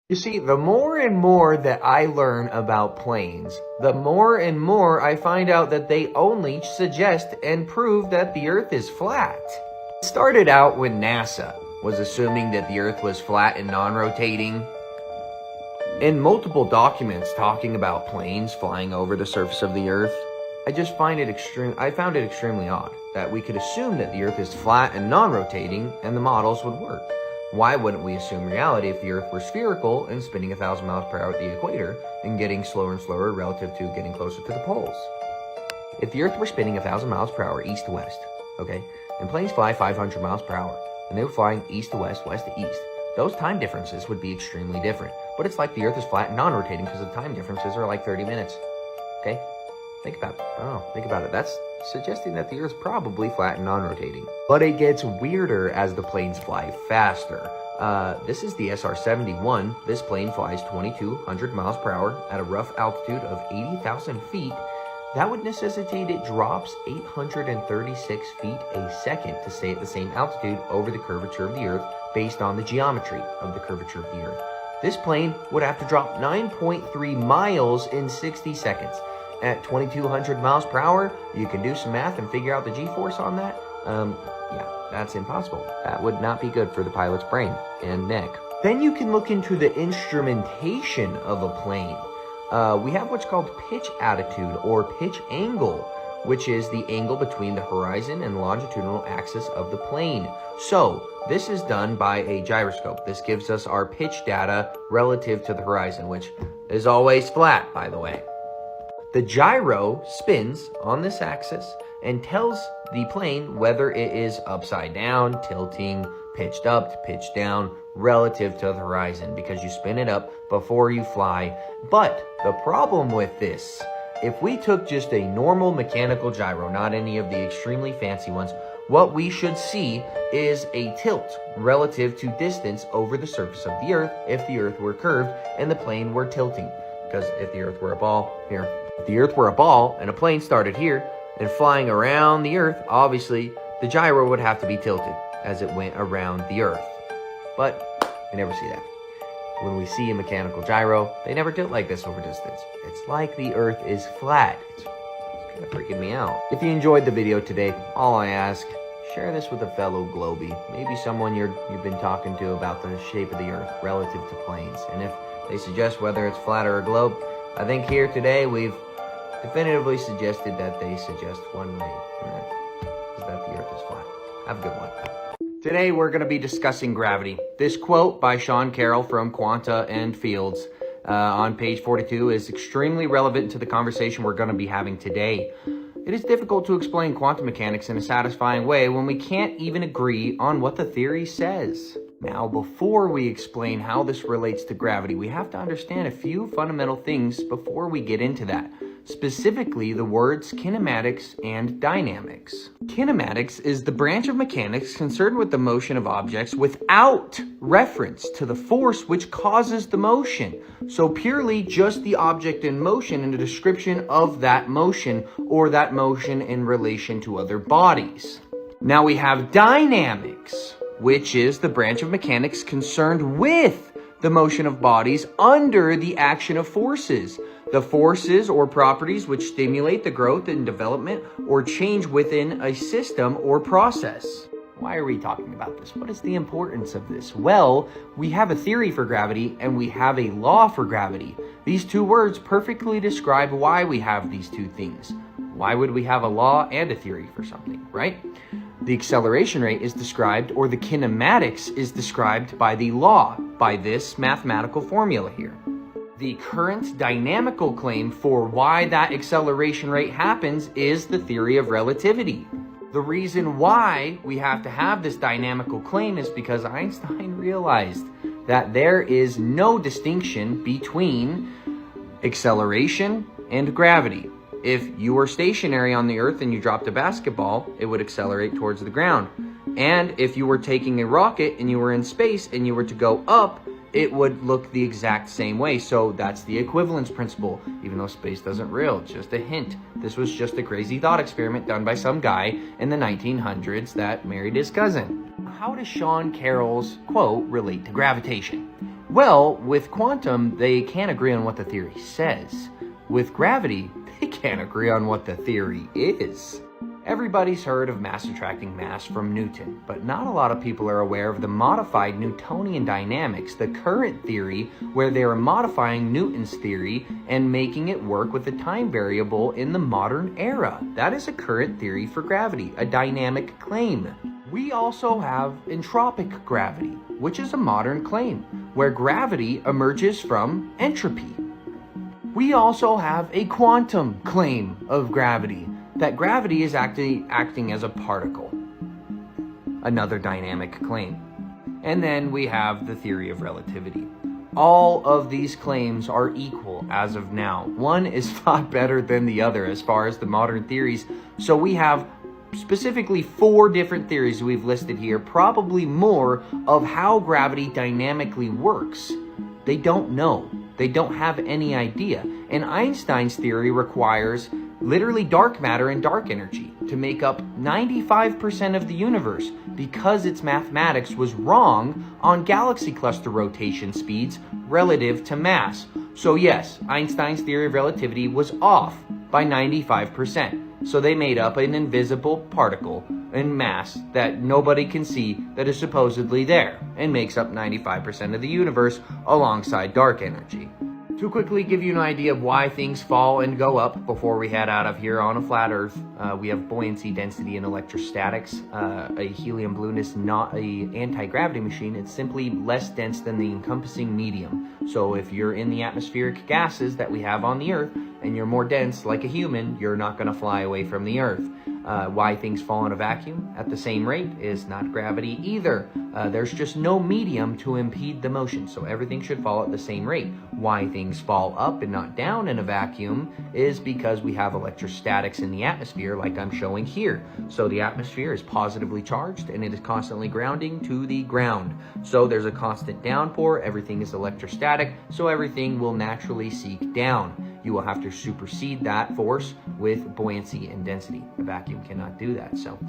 You see, the more and more that I learn about planes, the more and more I find out that they only suggest and prove that the Earth is flat. It started out when NASA was assuming that the Earth was flat and non-rotating. In multiple documents talking about planes flying over the surface of the Earth, I found it extremely odd that we could assume that the Earth is flat and non-rotating and the models would work. Why wouldn't we assume reality if the Earth were spherical and spinning 1,000 miles per hour at the equator and getting slower and slower relative to getting closer to the poles? If the Earth were spinning 1,000 miles per hour east to west, okay, and planes fly 500 miles per hour, and they were flying east to west, west to east, those time differences would be extremely different. But it's like the Earth is flat and non-rotating because the time differences are like 30 minutes, okay? Think about it. That's suggesting that the Earth's probably flat and non-rotating. But it gets weirder as the planes fly faster. This is the SR-71. This plane flies 2,200 miles per hour at a rough altitude of 80,000 feet. That would necessitate it drops 836 feet a second to stay at the same altitude over the curvature of the Earth based on the geometry of the curvature of the Earth. This plane would have to drop 9.3 miles in 60 seconds. At 2,200 miles per hour, you can do some math and figure out the G-force on that. Yeah, that's impossible. That would not be good for the pilot's brain and neck. Then you can look into the instrumentation of a plane. We have what's called pitch attitude or pitch angle, which is the angle between the horizon and longitudinal axis of the plane. So this is done by a gyroscope. This gives us our pitch data relative to the horizon, which is always flat, by the way. The gyro spins on this axis and tells the plane whether it is upside down, tilting, pitched up, pitched down, relative to the horizon, because you spin it up before you fly. But the problem with this, if we took just a normal mechanical gyro, not any of the extremely fancy ones, what we should see is a tilt relative to distance over the surface of the Earth if the Earth were curved and the plane were tilting. Because if the Earth were a ball, here. If the Earth were a ball and a plane started here and flying around the Earth, obviously the gyro would have to be tilted as it went around the Earth. But we never see that. When we see a mechanical gyro, they never tilt like this over distance. It's like the Earth is flat. It's kind of freaking me out. If you enjoyed the video today, all I ask, share this with a fellow Globie. Maybe someone you've been talking to about the shape of the Earth relative to planes. And if they suggest whether it's flat or a globe, I think here today we've definitively suggested that they suggest one way, and that is that the Earth is flat. Have a good one. Today we're going to be discussing gravity. This quote by Sean Carroll from Quanta and Fields on page 42 is extremely relevant to the conversation we're going to be having today. It is difficult to explain quantum mechanics in a satisfying way when we can't even agree on what the theory says. Now, before we explain how this relates to gravity, we have to understand a few fundamental things before we get into that. Specifically, the words kinematics and dynamics. Kinematics is the branch of mechanics concerned with the motion of objects without reference to the force which causes the motion. So purely just the object in motion and a description of that motion or that motion in relation to other bodies. Now we have dynamics, which is the branch of mechanics concerned with the motion of bodies under the action of forces. The forces or properties which stimulate the growth and development or change within a system or process. Why are we talking about this? What is the importance of this? Well, we have a theory for gravity and we have a law for gravity. These two words perfectly describe why we have these two things. Why would we have a law and a theory for something, right? The acceleration rate is described, or the kinematics is described by the law, by this mathematical formula here. The current dynamical claim for why that acceleration rate happens is the theory of relativity. The reason why we have to have this dynamical claim is because Einstein realized that there is no distinction between acceleration and gravity. If you were stationary on the Earth and you dropped a basketball, it would accelerate towards the ground. And if you were taking a rocket and you were in space and you were to go up, it would look the exact same way. So that's the equivalence principle, even though space doesn't real. It's just a hint. This was just a crazy thought experiment done by some guy in the 1900s that married his cousin. How does Sean Carroll's quote relate to gravitation? Well, with quantum, they can't agree on what the theory says. With gravity, they can't agree on what the theory is. Everybody's heard of mass attracting mass from Newton, but not a lot of people are aware of the modified Newtonian dynamics, the current theory where they are modifying Newton's theory and making it work with the time variable in the modern era. That is a current theory for gravity, a dynamic claim. We also have entropic gravity, which is a modern claim, where gravity emerges from entropy. We also have a quantum claim of gravity, that gravity is acting as a particle. Another dynamic claim. And then we have the theory of relativity. All of these claims are equal as of now. One is not better than the other as far as the modern theories. So we have specifically 4 different theories we've listed here, probably more, of how gravity dynamically works. They don't know. They don't have any idea. And Einstein's theory requires literally dark matter and dark energy to make up 95% of the universe because its mathematics was wrong on galaxy cluster rotation speeds relative to mass. So yes, Einstein's theory of relativity was off by 95%. So they made up an invisible particle in mass that nobody can see that is supposedly there and makes up 95% of the universe alongside dark energy. To quickly give you an idea of why things fall and go up before we head out of here on a flat Earth, we have buoyancy, density, and electrostatics. A helium balloon is not an anti-gravity machine. It's simply less dense than the encompassing medium. So if you're in the atmospheric gases that we have on the Earth and you're more dense like a human, you're not going to fly away from the Earth. Why things fall in a vacuum at the same rate is not gravity either. There's just no medium to impede the motion, so everything should fall at the same rate. Why things fall up and not down in a vacuum is because we have electrostatics in the atmosphere like I'm showing here. So the atmosphere is positively charged and it is constantly grounding to the ground. So there's a constant downpour, everything is electrostatic, so everything will naturally seek down. You will have to supersede that force with buoyancy and density. A vacuum cannot do that. So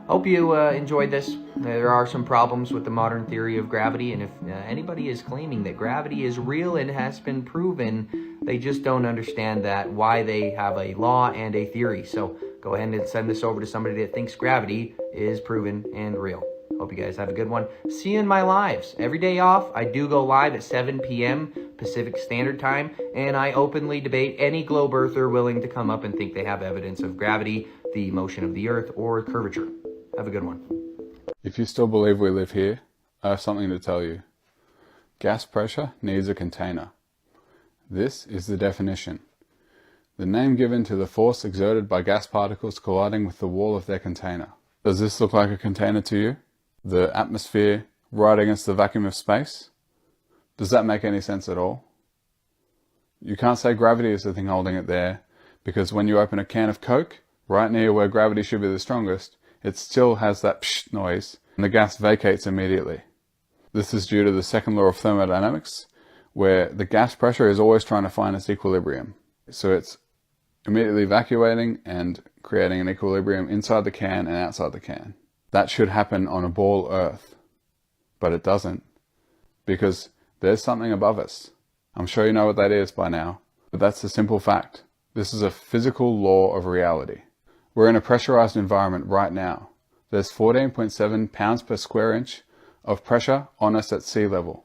hope you enjoyed this. There are some problems with the modern theory of gravity, and if anybody is claiming that gravity is real and has been proven, they just don't understand that why they have a law and a theory. So go ahead and send this over to somebody that thinks gravity is proven and real. Hope you guys have a good one. See you in my lives. Every day off, I do go live at 7 p.m. Pacific Standard Time, and I openly debate any globe earther willing to come up and think they have evidence of gravity, the motion of the Earth, or curvature. Have a good one. If you still believe we live here, I have something to tell you. Gas pressure needs a container. This is the definition. The name given to the force exerted by gas particles colliding with the wall of their container. Does this look like a container to you? The atmosphere right against the vacuum of space? Does that make any sense at all? You can't say gravity is the thing holding it there, because when you open a can of Coke, right near where gravity should be the strongest, it still has that psh noise, and the gas vacates immediately. This is due to the second law of thermodynamics, where the gas pressure is always trying to find its equilibrium. So it's immediately evacuating and creating an equilibrium inside the can and outside the can. That should happen on a ball Earth, but it doesn't, because there's something above us. I'm sure you know what that is by now, but that's a simple fact. This is a physical law of reality. We're in a pressurized environment right now. There's 14.7 pounds per square inch of pressure on us at sea level.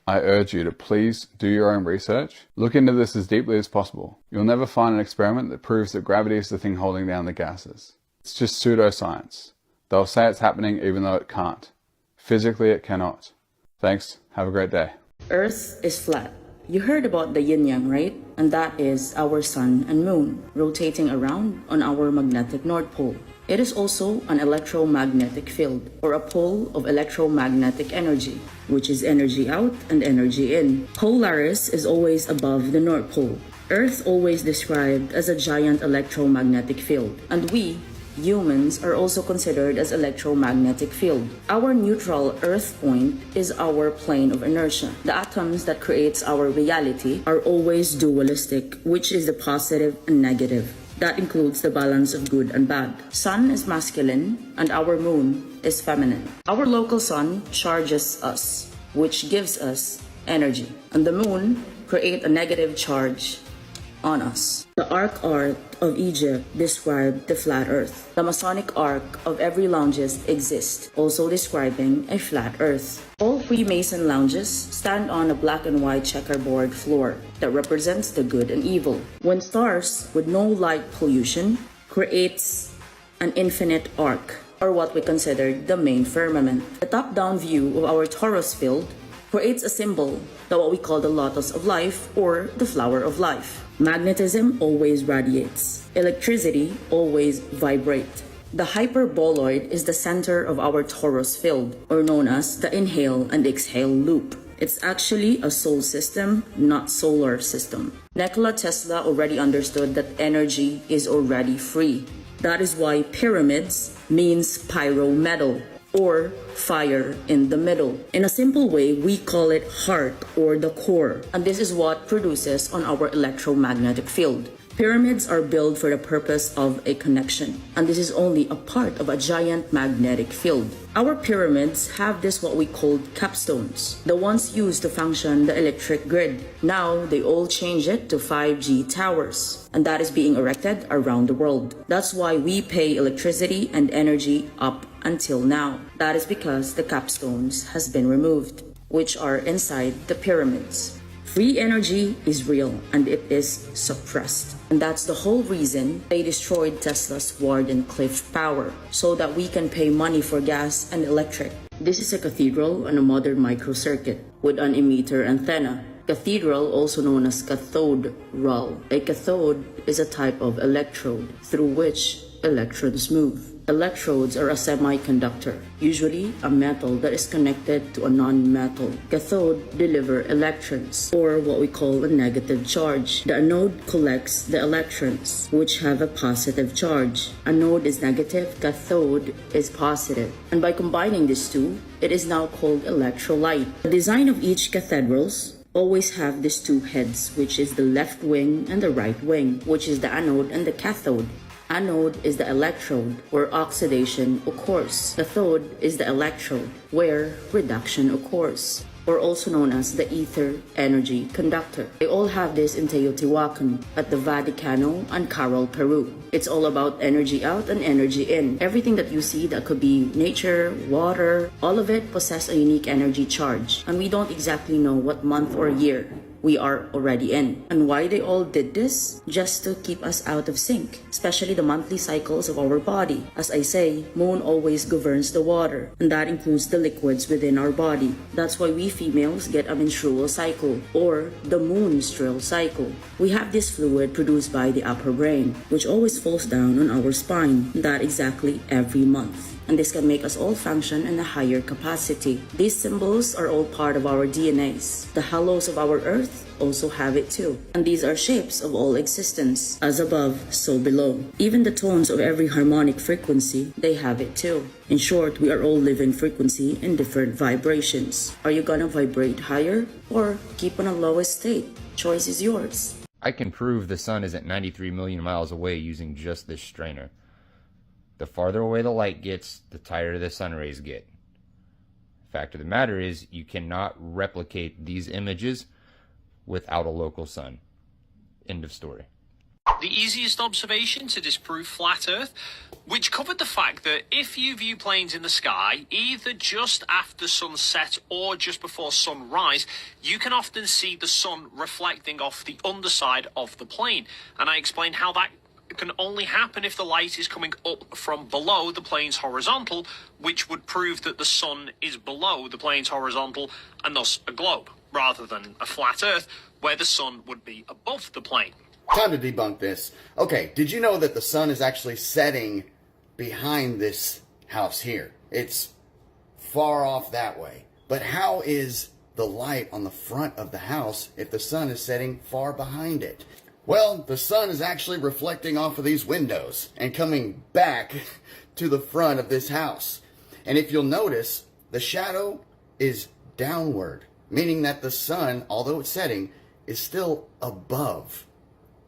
I urge you to please do your own research. Look into this as deeply as possible. You'll never find an experiment that proves that gravity is the thing holding down the gases. It's just pseudoscience. They'll say it's happening even though it can't. Physically, it cannot. Thanks. Have a great day. Earth is flat. You heard about the yin-yang, right? And that is our sun and moon rotating around on our magnetic North Pole. It is also an electromagnetic field, or a pole of electromagnetic energy, which is energy out and energy in. Polaris is always above the North Pole. Earth always described as a giant electromagnetic field, and we, humans, are also considered as electromagnetic field. Our neutral Earth point is our plane of inertia. The atoms that creates our reality are always dualistic, which is the positive and negative. That includes the balance of good and bad. Sun is masculine and our moon is feminine. Our local sun charges us, which gives us energy, and the moon create a negative charge on us. The arc art of Egypt described the flat earth. The Masonic arc of every lounges exists, also describing a flat earth. All Freemason lounges stand on a black and white checkerboard floor that represents the good and evil. When stars with no light pollution creates an infinite arc, or what we consider the main firmament. The top-down view of our torus field creates a symbol that what we call the lotus of life or the flower of life. Magnetism always radiates. Electricity always vibrates. The hyperboloid is the center of our torus field, or known as the inhale and exhale loop. It's actually a soul system, not solar system. Nikola Tesla already understood that energy is already free. That is why pyramids means pyrometal, or fire in the middle. In a simple way, we call it heart or the core, and this is what produces on our electromagnetic field. Pyramids are built for the purpose of a connection, and this is only a part of a giant magnetic field. Our pyramids have this what we call capstones, the ones used to function the electric grid. Now they all change it to 5G towers, and that is being erected around the world. That's why we pay electricity and energy up until now. That is because the capstones has been removed, which are inside the pyramids. Free energy is real and it is suppressed. And that's the whole reason they destroyed Tesla's Wardenclyffe power, so that we can pay money for gas and electric. This is a cathedral on a modern microcircuit with an emitter antenna. Cathedral, also known as cathode roll. A cathode is a type of electrode through which electrons move. Electrodes are a semiconductor, usually a metal that is connected to a non-metal. Cathode deliver electrons, or what we call a negative charge. The anode collects the electrons, which have a positive charge. Anode is negative, cathode is positive. And by combining these two, it is now called electrolyte. The design of each cathedrals always have these two heads, which is the left wing and the right wing, which is the anode and the cathode. Anode is the electrode where oxidation occurs. Cathode is the electrode where reduction occurs, or also known as the ether energy conductor. They all have this in Teotihuacan, at the Vaticano, and Carol, Peru. It's all about energy out and energy in. Everything that you see that could be nature, water, all of it possess a unique energy charge, and we don't exactly know what month or year we are already in. And why they all did this? Just to keep us out of sync, especially the monthly cycles of our body. As I say, moon always governs the water, and that includes the liquids within our body. That's why we females get a menstrual cycle, or the menstrual cycle. We have this fluid produced by the upper brain, which always falls down on our spine, and that exactly every month. And this can make us all function in a higher capacity. These symbols are all part of our DNAs. The halos of our earth also have it too. And these are shapes of all existence. As above, so below. Even the tones of every harmonic frequency, they have it too. In short, we are all living frequency in different vibrations. Are you gonna vibrate higher or keep on a lowest state? Choice is yours. I can prove the sun isn't 93 million miles away using just this strainer. The farther away the light gets, the tighter the sun rays get. Fact of the matter is, you cannot replicate these images without a local sun. End of story. The easiest observation to disprove flat Earth, which covered the fact that if you view planes in the sky, either just after sunset or just before sunrise, you can often see the sun reflecting off the underside of the plane. And I explained how that can only happen if the light is coming up from below the plane's horizontal, which would prove that the sun is below the plane's horizontal and thus a globe, rather than a flat Earth where the sun would be above the plane. Time to debunk this. Okay, did you know that the sun is actually setting behind this house here? It's far off that way. But how is the light on the front of the house if the sun is setting far behind it? Well, the sun is actually reflecting off of these windows and coming back to the front of this house. And if you'll notice, the shadow is downward, meaning that the sun, although it's setting, is still above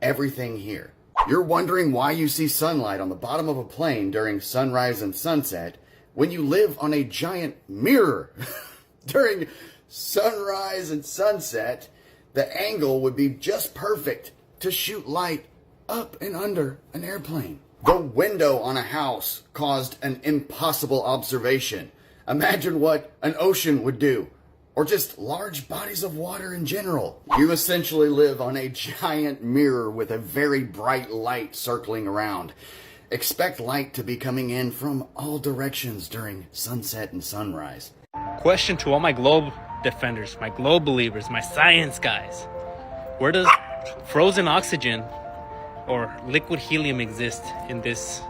everything here. You're wondering why you see sunlight on the bottom of a plane during sunrise and sunset when you live on a giant mirror during sunrise and sunset, the angle would be just perfect to shoot light up and under an airplane. The window on a house caused an impossible observation. Imagine what an ocean would do, or just large bodies of water in general. You essentially live on a giant mirror with a very bright light circling around. Expect light to be coming in from all directions during sunset and sunrise. Question to all my globe defenders, my globe believers, my science guys. Where does frozen oxygen or liquid helium exist in this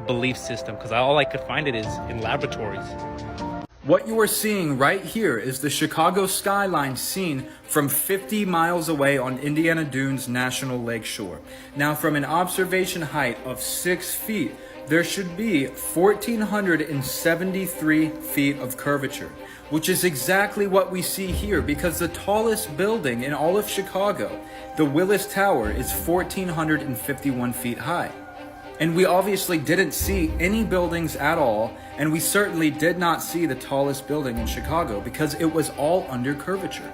belief system? Because all I could find it is in laboratories. What you are seeing right here is the Chicago skyline seen from 50 miles away on Indiana Dunes National Lake Shore. Now, from an observation height of 6 feet, there should be 1,473 feet of curvature, which is exactly what we see here, because the tallest building in all of Chicago, the Willis Tower, is 1,451 feet high. And we obviously didn't see any buildings at all, and we certainly did not see the tallest building in Chicago because it was all under curvature.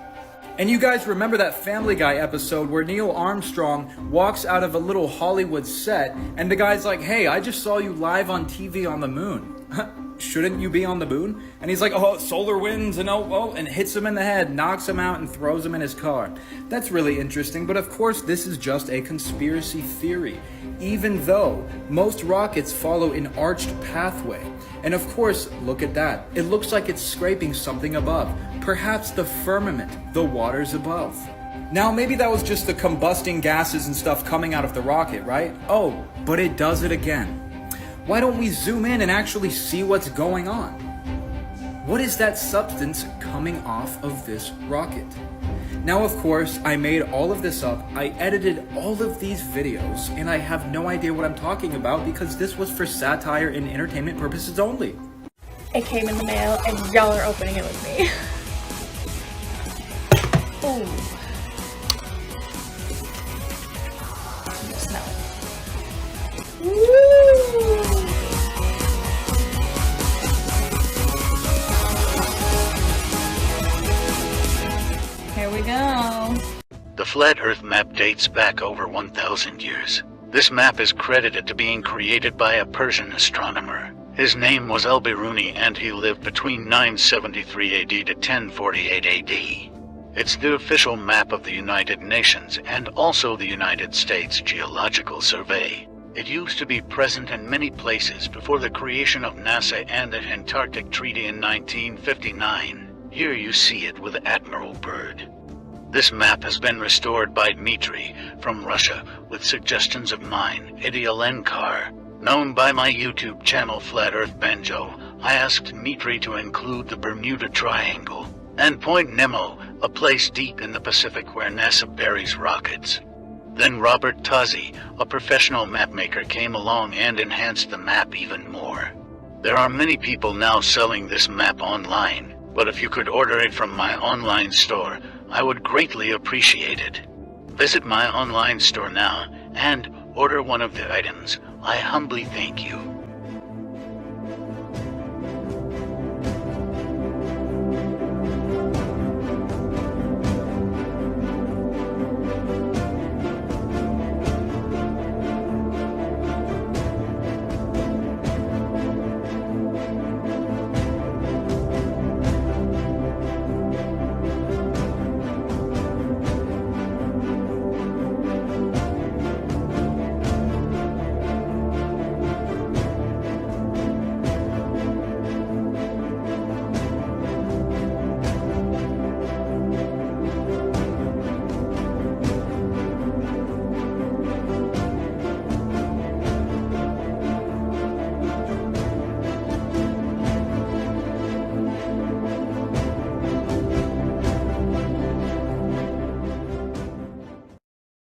And you guys remember that Family Guy episode where Neil Armstrong walks out of a little Hollywood set and the guy's like, "Hey, I just saw you live on TV on the moon. Shouldn't you be on the moon?" And he's like, "Oh, solar winds," and and hits him in the head, knocks him out, and throws him in his car. That's really interesting, but of course this is just a conspiracy theory, even though most rockets follow an arched pathway. And of course, look at that. It looks like it's scraping something above. Perhaps the firmament, the waters above. Now, maybe that was just the combusting gases and stuff coming out of the rocket, right? Oh, but it does it again. Why don't we zoom in and actually see what's going on? What is that substance coming off of this rocket? Now, of course, I made all of this up. I edited all of these videos, and I have no idea what I'm talking about because this was for satire and entertainment purposes only. It came in the mail, and y'all are opening it with me. Ooh. Smell it. Woo! Here we go. The flat Earth map dates back over 1,000 years. This map is credited to being created by a Persian astronomer. His name was Al-Biruni, and he lived between 973 AD to 1048 AD. It's the official map of the United Nations and also the United States Geological Survey. It used to be present in many places before the creation of NASA and the Antarctic Treaty in 1959. Here you see it with Admiral Byrd. This map has been restored by Dmitry from Russia with suggestions of mine, Idialenkar. Known by my YouTube channel Flat Earth Banjo, I asked Dmitry to include the Bermuda Triangle and Point Nemo, a place deep in the Pacific where NASA buries rockets. Then Robert Tozzi, a professional mapmaker, came along and enhanced the map even more. There are many people now selling this map online, but if you could order it from my online store, I would greatly appreciate it. Visit my online store now and order one of the items. I humbly thank you.